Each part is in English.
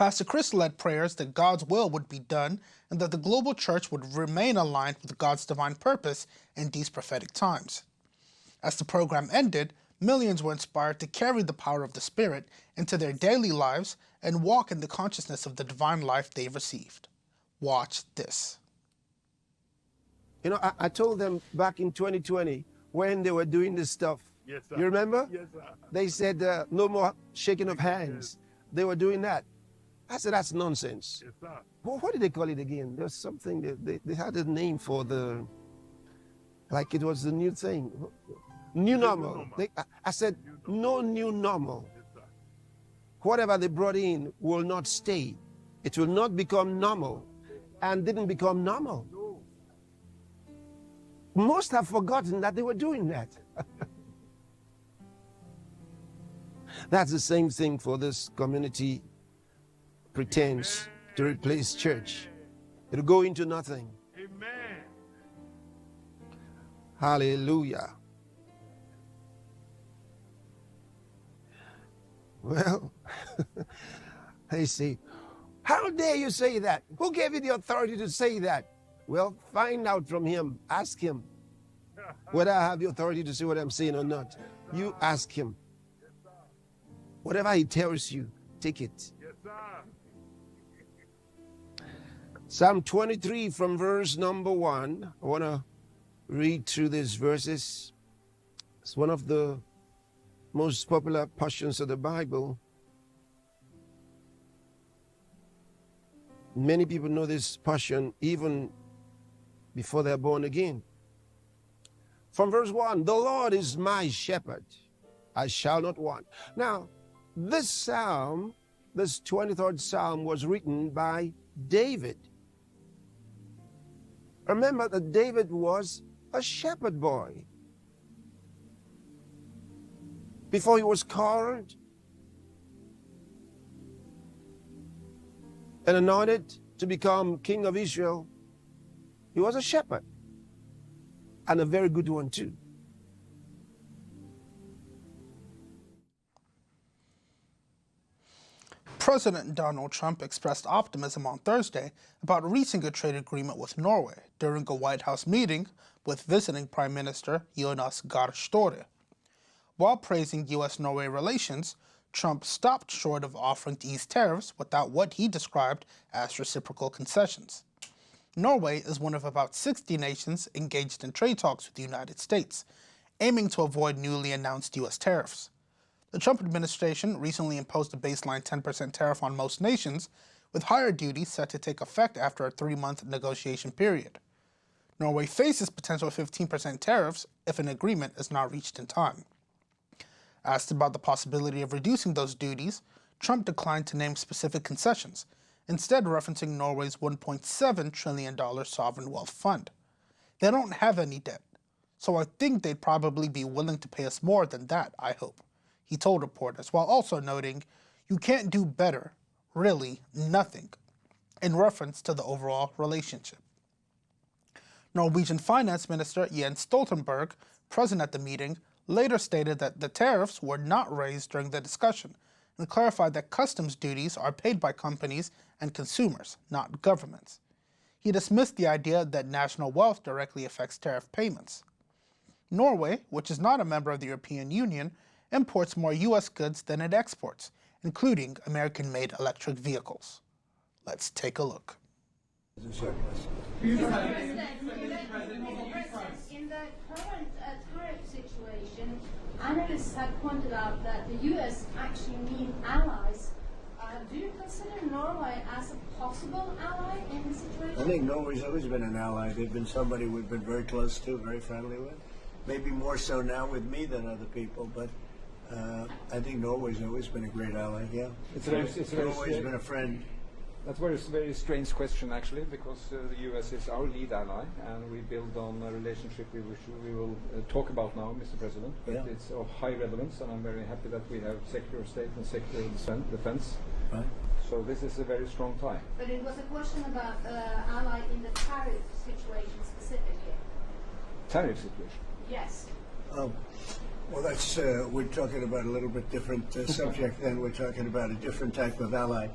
Pastor Chris led prayers that God's will would be done and that the global church would remain aligned with God's divine purpose in these prophetic times. As the program ended, millions were inspired to carry the power of the Spirit into their daily lives and walk in the consciousness of the divine life they received. Watch this. You know, I told them back in 2020 when they were doing this stuff. Yes, sir. You remember? Yes, sir. They said no more shaking of hands. They were doing that. I said, that's nonsense. Yes, sir. Well, what did they call it again? There's something, they had a name for like it was the new thing. New normal. I said, no new normal. Yes, sir. Whatever they brought in will not stay. It will not become normal, and didn't become normal. No. Most have forgotten that they were doing that. That's the same thing for this community pretends to replace church. It'll go into nothing. Amen. Hallelujah. Well, they say, how dare you say that? Who gave you the authority to say that? Well, find out from him. Ask him whether I have the authority to say what I'm saying or not. You ask him. Whatever he tells you, take it. Yes, sir. Psalm 23 from verse number 1. I want to read through these verses. It's one of the most popular portions of the Bible. Many people know this portion even before they're born again. From verse 1, the Lord is my shepherd, I shall not want. Now, this psalm, this 23rd psalm, was written by David. Remember that David was a shepherd boy. Before he was called and anointed to become king of Israel, he was a shepherd, and a very good one too. President Donald Trump expressed optimism on Thursday about reaching a trade agreement with Norway during a White House meeting with visiting Prime Minister Jonas Gahr Støre. While praising U.S.-Norway relations, Trump stopped short of offering to ease tariffs without what he described as reciprocal concessions. Norway is one of about 60 nations engaged in trade talks with the United States, aiming to avoid newly announced U.S. tariffs. The Trump administration recently imposed a baseline 10% tariff on most nations, with higher duties set to take effect after a 3-month negotiation period. Norway faces potential 15% tariffs if an agreement is not reached in time. Asked about the possibility of reducing those duties, Trump declined to name specific concessions, instead referencing Norway's $1.7 trillion sovereign wealth fund. They don't have any debt, so I think they'd probably be willing to pay us more than that, I hope, he told reporters, while also noting, you can't do better, really nothing, in reference to the overall relationship. Norwegian Finance Minister Jens Stoltenberg, present at the meeting, later stated that the tariffs were not raised during the discussion and clarified that customs duties are paid by companies and consumers, not governments. He dismissed the idea that national wealth directly affects tariff payments. Norway, which is not a member of the European Union, imports more U.S. goods than it exports, including American-made electric vehicles. Let's take a look. In the current tariff situation, analysts have pointed out that the U.S. actually need allies. Do you consider Norway as a possible ally in the situation? I think Norway's always been an ally. They've been somebody we've been very close to, very friendly with. Maybe more so now with me than other people, but I think Norway's always been a great ally, yeah. Norway's been a friend. That's a very strange question, actually, because the U.S. is our lead ally, and we build on a relationship we will talk about now, Mr. President. But yeah, it's of high relevance, and I'm very happy that we have Secretary of State and Secretary of Defense. Right. So this is a very strong tie. But it was a question about ally in the tariff situation specifically. Tariff situation? Yes. Well, that's we're talking about a little bit different subject then. We're talking about a different type of ally.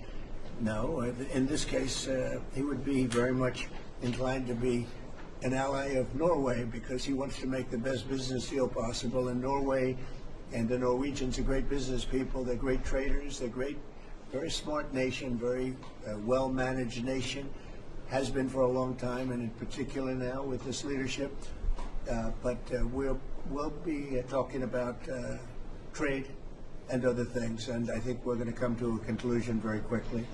No, in this case, he would be very much inclined to be an ally of Norway because he wants to make the best business deal possible. And Norway and the Norwegians are great business people. They're great traders. They're great, very smart nation, very well-managed nation. Has been for a long time, and in particular now with this leadership. But we'll be talking about trade and other things, and I think we're going to come to a conclusion very quickly.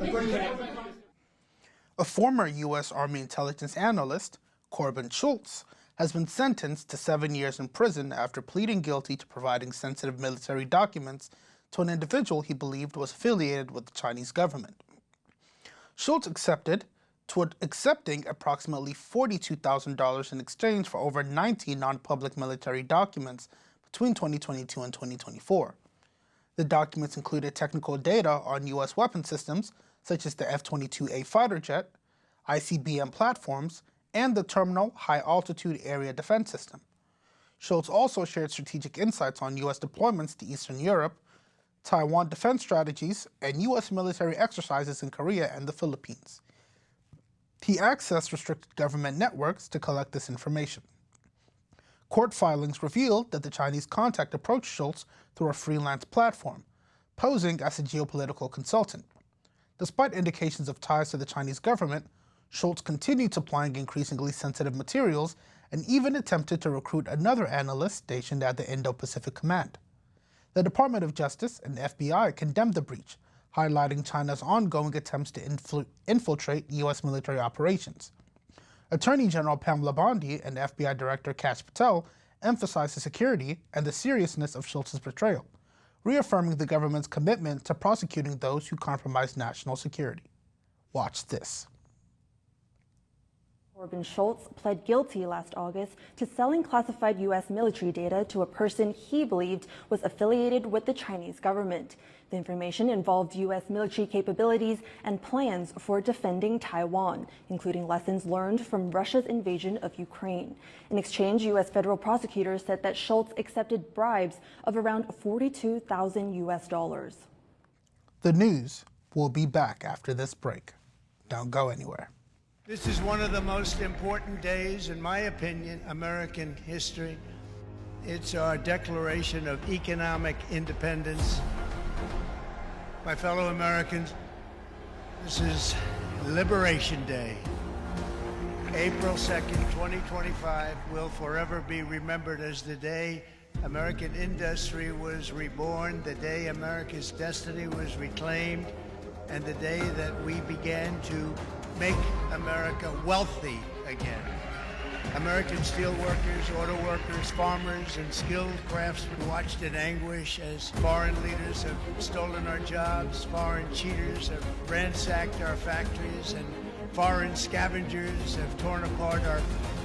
A former U.S. Army intelligence analyst, Corbin Schultz, has been sentenced to 7 years in prison after pleading guilty to providing sensitive military documents to an individual he believed was affiliated with the Chinese government. Schultz accepting approximately $42,000 in exchange for over 90 non-public military documents between 2022 and 2024. The documents included technical data on U.S. weapon systems, such as the F-22A fighter jet, ICBM platforms, and the Terminal High Altitude Area Defense System. Schultz also shared strategic insights on U.S. deployments to Eastern Europe, Taiwan defense strategies, and U.S. military exercises in Korea and the Philippines. He accessed restricted government networks to collect this information. Court filings revealed that the Chinese contact approached Schultz through a freelance platform, posing as a geopolitical consultant. Despite indications of ties to the Chinese government, Schultz continued supplying increasingly sensitive materials and even attempted to recruit another analyst stationed at the Indo-Pacific Command. The Department of Justice and FBI condemned the breach, highlighting China's ongoing attempts to infiltrate U.S. military operations. Attorney General Pamela Bondi and FBI Director Kash Patel emphasized the security and the seriousness of Schultz's betrayal, reaffirming the government's commitment to prosecuting those who compromise national security. Watch this. Corbin Schultz pled guilty last August to selling classified U.S. military data to a person he believed was affiliated with the Chinese government. The information involved U.S. military capabilities and plans for defending Taiwan, including lessons learned from Russia's invasion of Ukraine. In exchange, U.S. federal prosecutors said that Schultz accepted bribes of around $42,000 US. The news will be back after this break. Don't go anywhere. This is one of the most important days, in my opinion, American history. It's our declaration of economic independence. My fellow Americans, this is Liberation Day. April 2nd, 2025 will forever be remembered as the day American industry was reborn, the day America's destiny was reclaimed, and the day that we began to make America wealthy again. American steel workers, auto workers, farmers, and skilled craftsmen watched in anguish as foreign leaders have stolen our jobs, foreign cheaters have ransacked our factories, and foreign scavengers have torn apart our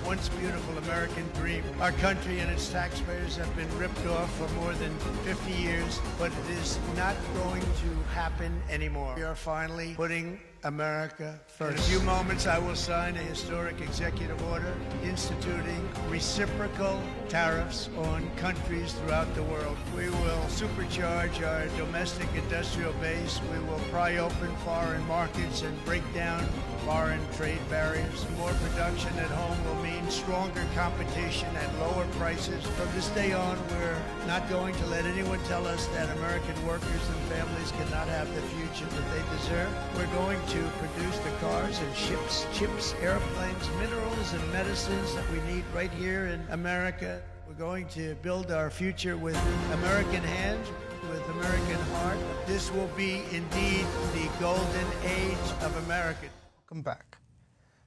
once beautiful American dream. Our country and its taxpayers have been ripped off for more than 50 years, but it is not going to happen anymore. We are finally putting America first. In a few moments, I will sign a historic executive order instituting reciprocal tariffs on countries throughout the world. We will supercharge our domestic industrial base. We will pry open foreign markets and break down foreign trade barriers. More production at home will mean stronger competition and lower prices. From this day on, we're not going to let anyone tell us that American workers and families cannot have the future that they deserve. We're going to produce the cars and ships, chips, airplanes, minerals, and medicines that we need right here in America. We're going to build our future with American hands, with American heart. This will be indeed the golden age of America. Welcome back.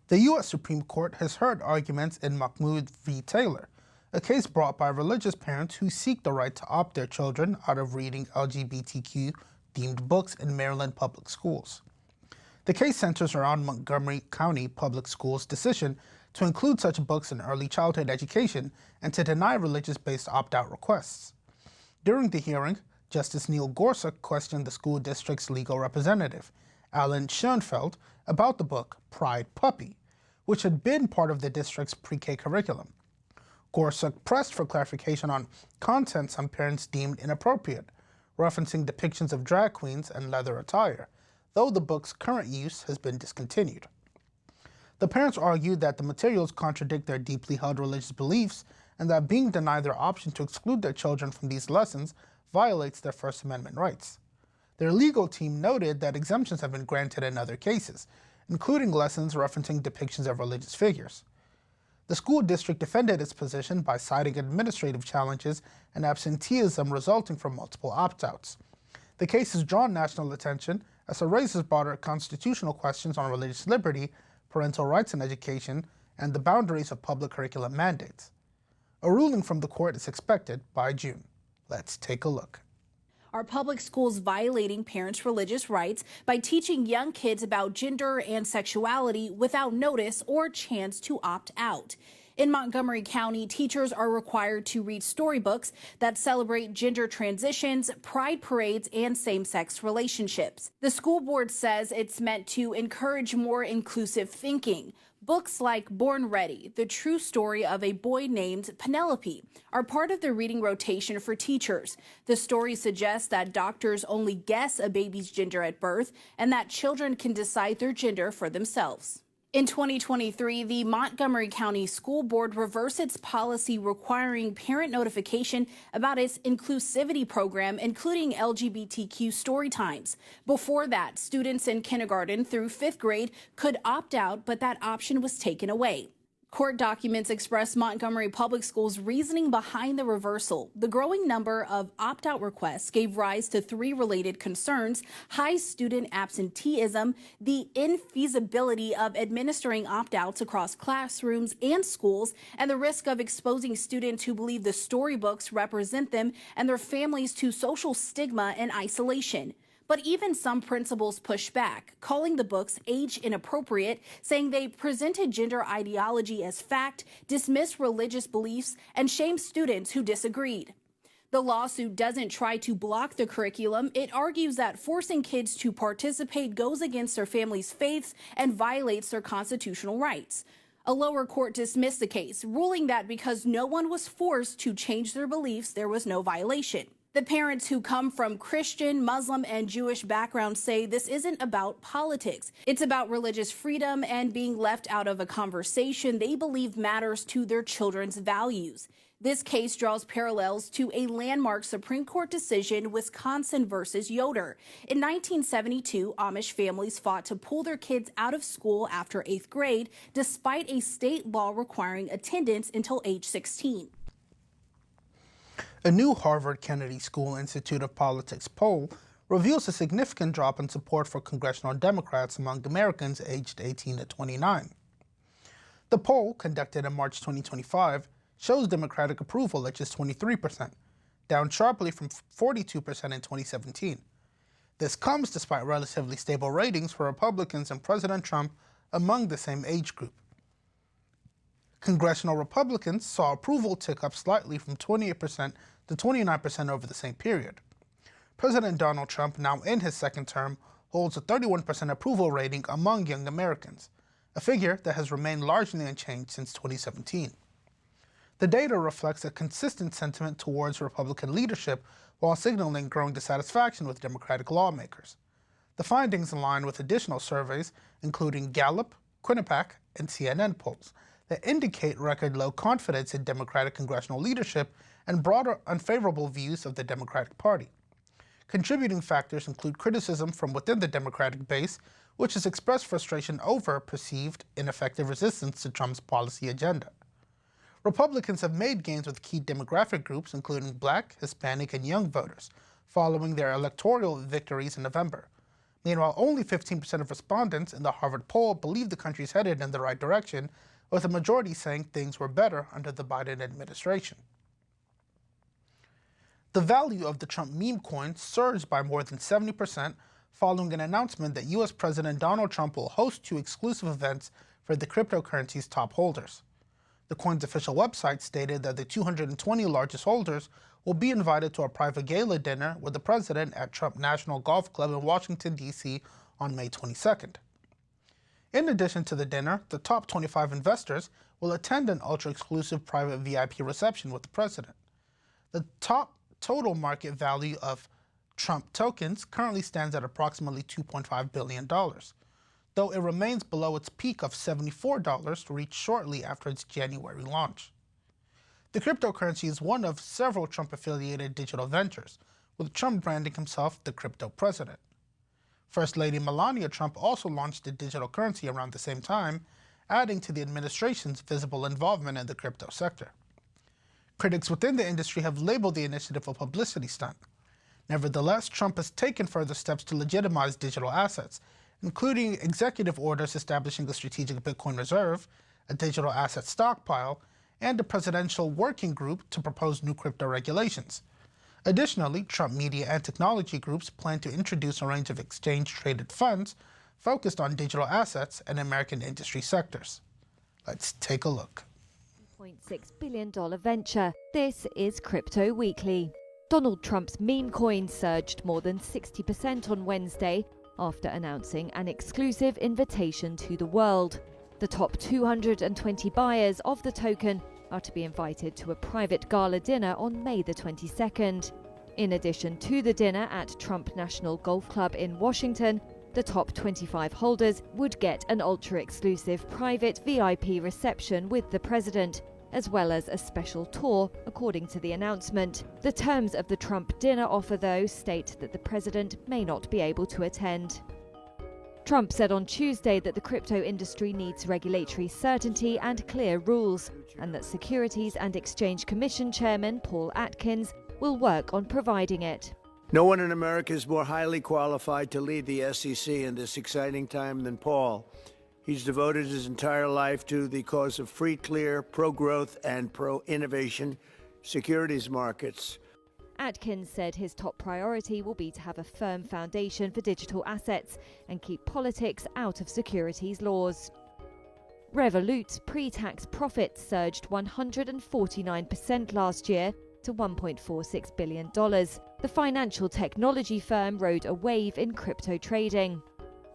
The U.S. Supreme Court has heard arguments in Mahmoud v. Taylor, a case brought by religious parents who seek the right to opt their children out of reading LGBTQ-themed books in Maryland public schools. The case centers around Montgomery County Public Schools' decision to include such books in early childhood education and to deny religious-based opt-out requests. During the hearing, Justice Neil Gorsuch questioned the school district's legal representative, Alan Schoenfeld, about the book Pride Puppy, which had been part of the district's pre-K curriculum. Gorsuch pressed for clarification on content some parents deemed inappropriate, referencing depictions of drag queens and leather attire, though the book's current use has been discontinued. The parents argued that the materials contradict their deeply held religious beliefs and that being denied their option to exclude their children from these lessons violates their First Amendment rights. Their legal team noted that exemptions have been granted in other cases, including lessons referencing depictions of religious figures. The school district defended its position by citing administrative challenges and absenteeism resulting from multiple opt-outs. The case has drawn national attention as it raises broader constitutional questions on religious liberty, parental rights in education, and the boundaries of public curriculum mandates. A ruling from the court is expected by June. Let's take a look. Are public schools violating parents' religious rights by teaching young kids about gender and sexuality without notice or chance to opt out? In Montgomery County, teachers are required to read storybooks that celebrate gender transitions, pride parades, and same-sex relationships. The school board says it's meant to encourage more inclusive thinking. Books like Born Ready, the true story of a boy named Penelope, are part of the reading rotation for teachers. The story suggests that doctors only guess a baby's gender at birth and that children can decide their gender for themselves. In 2023, the Montgomery County School Board reversed its policy requiring parent notification about its inclusivity program, including LGBTQ story times. Before that, students in kindergarten through 5th grade could opt out, but that option was taken away. Court documents express Montgomery Public Schools' reasoning behind the reversal. The growing number of opt-out requests gave rise to 3 related concerns: high student absenteeism, the infeasibility of administering opt-outs across classrooms and schools, and the risk of exposing students who believe the storybooks represent them and their families to social stigma and isolation. But even some principals push back, calling the books age inappropriate, saying they presented gender ideology as fact, dismissed religious beliefs, and shamed students who disagreed. The lawsuit doesn't try to block the curriculum. It argues that forcing kids to participate goes against their families' faiths and violates their constitutional rights. A lower court dismissed the case, ruling that because no one was forced to change their beliefs, there was no violation. The parents who come from Christian, Muslim, and Jewish backgrounds say this isn't about politics. It's about religious freedom and being left out of a conversation they believe matters to their children's values. This case draws parallels to a landmark Supreme Court decision, Wisconsin versus Yoder. In 1972, Amish families fought to pull their kids out of school after 8th grade, despite a state law requiring attendance until age 16. A new Harvard Kennedy School Institute of Politics poll reveals a significant drop in support for congressional Democrats among Americans aged 18 to 29. The poll, conducted in March 2025, shows Democratic approval at just 23%, down sharply from 42% in 2017. This comes despite relatively stable ratings for Republicans and President Trump among the same age group. Congressional Republicans saw approval tick up slightly from 28% to 29% over the same period. President Donald Trump, now in his second term, holds a 31% approval rating among young Americans, a figure that has remained largely unchanged since 2017. The data reflects a consistent sentiment towards Republican leadership while signaling growing dissatisfaction with Democratic lawmakers. The findings align with additional surveys, including Gallup, Quinnipiac, and CNN polls, that indicate record low confidence in Democratic congressional leadership and broader unfavorable views of the Democratic Party. Contributing factors include criticism from within the Democratic base, which has expressed frustration over perceived ineffective resistance to Trump's policy agenda. Republicans have made gains with key demographic groups, including Black, Hispanic, and young voters, following their electoral victories in November. Meanwhile, only 15% of respondents in the Harvard poll believe the country is headed in the right direction, with a majority saying things were better under the Biden administration. The value of the Trump meme coin surged by more than 70% following an announcement that U.S. President Donald Trump will host 2 exclusive events for the cryptocurrency's top holders. The coin's official website stated that the 220 largest holders will be invited to a private gala dinner with the president at Trump National Golf Club in Washington, D.C. on May 22nd. In addition to the dinner, the top 25 investors will attend an ultra-exclusive private VIP reception with the president. The top total market value of Trump tokens currently stands at approximately $2.5 billion, though it remains below its peak of $74 reached shortly after its January launch. The cryptocurrency is one of several Trump-affiliated digital ventures, with Trump branding himself the crypto president. First Lady Melania Trump also launched a digital currency around the same time, adding to the administration's visible involvement in the crypto sector. Critics within the industry have labeled the initiative a publicity stunt. Nevertheless, Trump has taken further steps to legitimize digital assets, including executive orders establishing a strategic Bitcoin reserve, a digital asset stockpile, and a presidential working group to propose new crypto regulations. Additionally, Trump media and technology groups plan to introduce a range of exchange-traded funds focused on digital assets and American industry sectors. Let's take a look. $1.6 billion venture. This is Crypto Weekly. Donald Trump's meme coin surged more than 60% on Wednesday after announcing an exclusive invitation to the world. The top 220 buyers of the token are to be invited to a private gala dinner on May the 22nd. In addition to the dinner at Trump National Golf Club in Washington, the top 25 holders would get an ultra-exclusive private VIP reception with the president, as well as a special tour, according to the announcement. The terms of the Trump dinner offer, though, state that the president may not be able to attend. Trump said on Tuesday that the crypto industry needs regulatory certainty and clear rules, and that Securities and Exchange Commission Chairman Paul Atkins will work on providing it. No one in America is more highly qualified to lead the SEC in this exciting time than Paul. He's devoted his entire life to the cause of free, clear, pro-growth and pro-innovation securities markets. Atkins said his top priority will be to have a firm foundation for digital assets and keep politics out of securities laws. Revolut's pre-tax profits surged 149% last year to $1.46 billion. The financial technology firm rode a wave in crypto trading.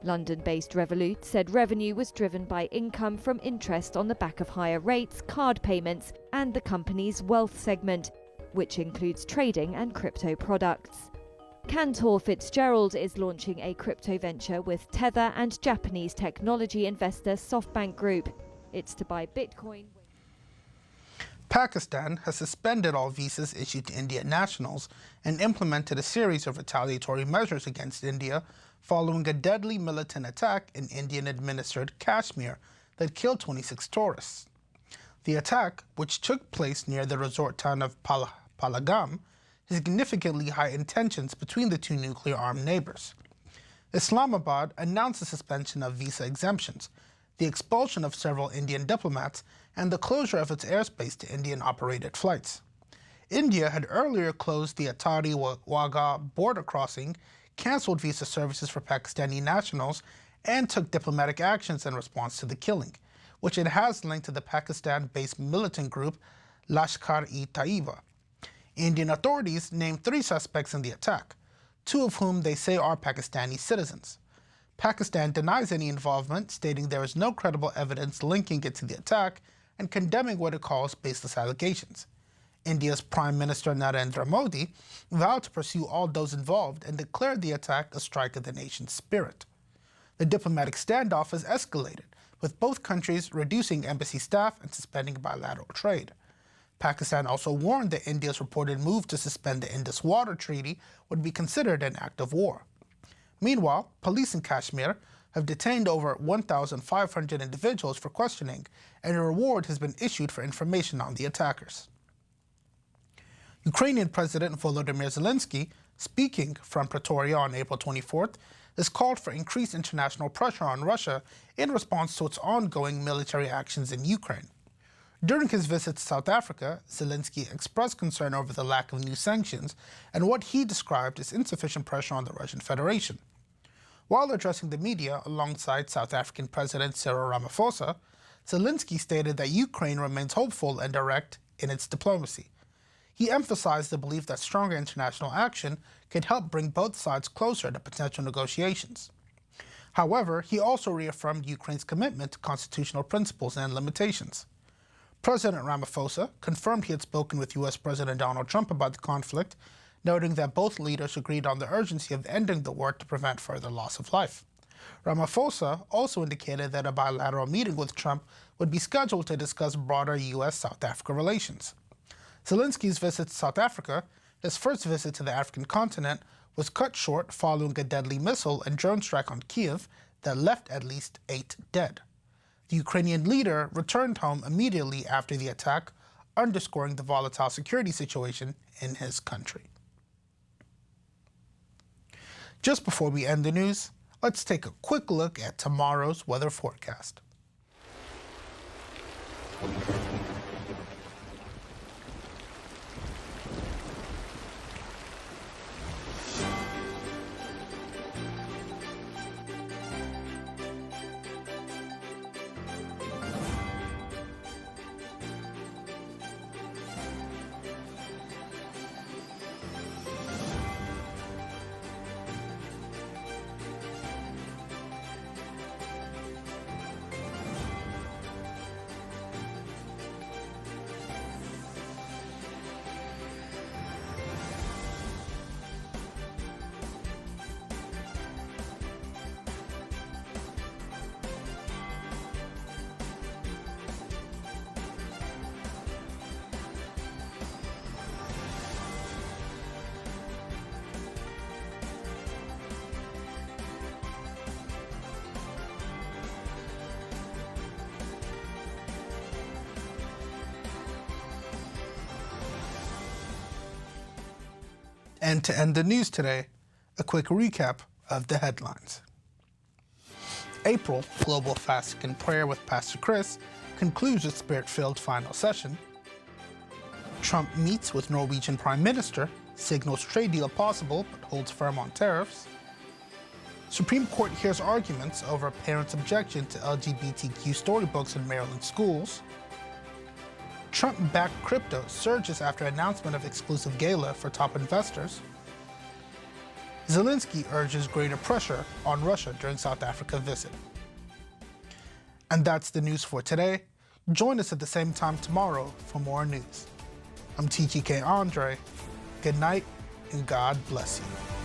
London-based Revolut said revenue was driven by income from interest on the back of higher rates, card payments, and the company's wealth segment, which includes trading and crypto products. Cantor Fitzgerald is launching a crypto venture with Tether and Japanese technology investor SoftBank Group. It's to buy Bitcoin. Pakistan has suspended all visas issued to Indian nationals and implemented a series of retaliatory measures against India following a deadly militant attack in Indian-administered Kashmir that killed 26 tourists. The attack, which took place near the resort town of Palagam, significantly heightened tensions between the two nuclear-armed neighbors. Islamabad announced the suspension of visa exemptions, the expulsion of several Indian diplomats, and the closure of its airspace to Indian-operated flights. India had earlier closed the Attari-Wagah border crossing, canceled visa services for Pakistani nationals, and took diplomatic actions in response to the killing, which it has linked to the Pakistan-based militant group Lashkar-e-Taiba. Indian authorities named 3 suspects in the attack, 2 of whom they say are Pakistani citizens. Pakistan denies any involvement, stating there is no credible evidence linking it to the attack and condemning what it calls baseless allegations. India's Prime Minister Narendra Modi vowed to pursue all those involved and declared the attack a strike at the nation's spirit. The diplomatic standoff has escalated, with both countries reducing embassy staff and suspending bilateral trade. Pakistan also warned that India's reported move to suspend the Indus Water Treaty would be considered an act of war. Meanwhile, police in Kashmir have detained over 1,500 individuals for questioning, and a reward has been issued for information on the attackers. Ukrainian President Volodymyr Zelensky, speaking from Pretoria on April 24th, has called for increased international pressure on Russia in response to its ongoing military actions in Ukraine. During his visit to South Africa, Zelensky expressed concern over the lack of new sanctions and what he described as insufficient pressure on the Russian Federation. While addressing the media alongside South African President Cyril Ramaphosa, Zelensky stated that Ukraine remains hopeful and direct in its diplomacy. He emphasized the belief that stronger international action could help bring both sides closer to potential negotiations. However, he also reaffirmed Ukraine's commitment to constitutional principles and limitations. President Ramaphosa confirmed he had spoken with U.S. President Donald Trump about the conflict, noting that both leaders agreed on the urgency of ending the war to prevent further loss of life. Ramaphosa also indicated that a bilateral meeting with Trump would be scheduled to discuss broader U.S.-South Africa relations. Zelensky's visit to South Africa, his first visit to the African continent, was cut short following a deadly missile and drone strike on Kiev that left at least 8 dead. The Ukrainian leader returned home immediately after the attack, underscoring the volatile security situation in his country. Just before we end the news, let's take a quick look at tomorrow's weather forecast. And to end the news today, a quick recap of the headlines. April Global Fasting and Prayer with Pastor Chris concludes its spirit-filled final session. Trump meets with Norwegian Prime Minister, signals trade deal possible but holds firm on tariffs. Supreme Court hears arguments over parents' objection to LGBTQ storybooks in Maryland schools. Trump-backed crypto surges after announcement of exclusive gala for top investors. Zelensky urges greater pressure on Russia during South Africa visit. And that's the news for today. Join us at the same time tomorrow for more news. I'm TGK Andre. Good night and God bless you.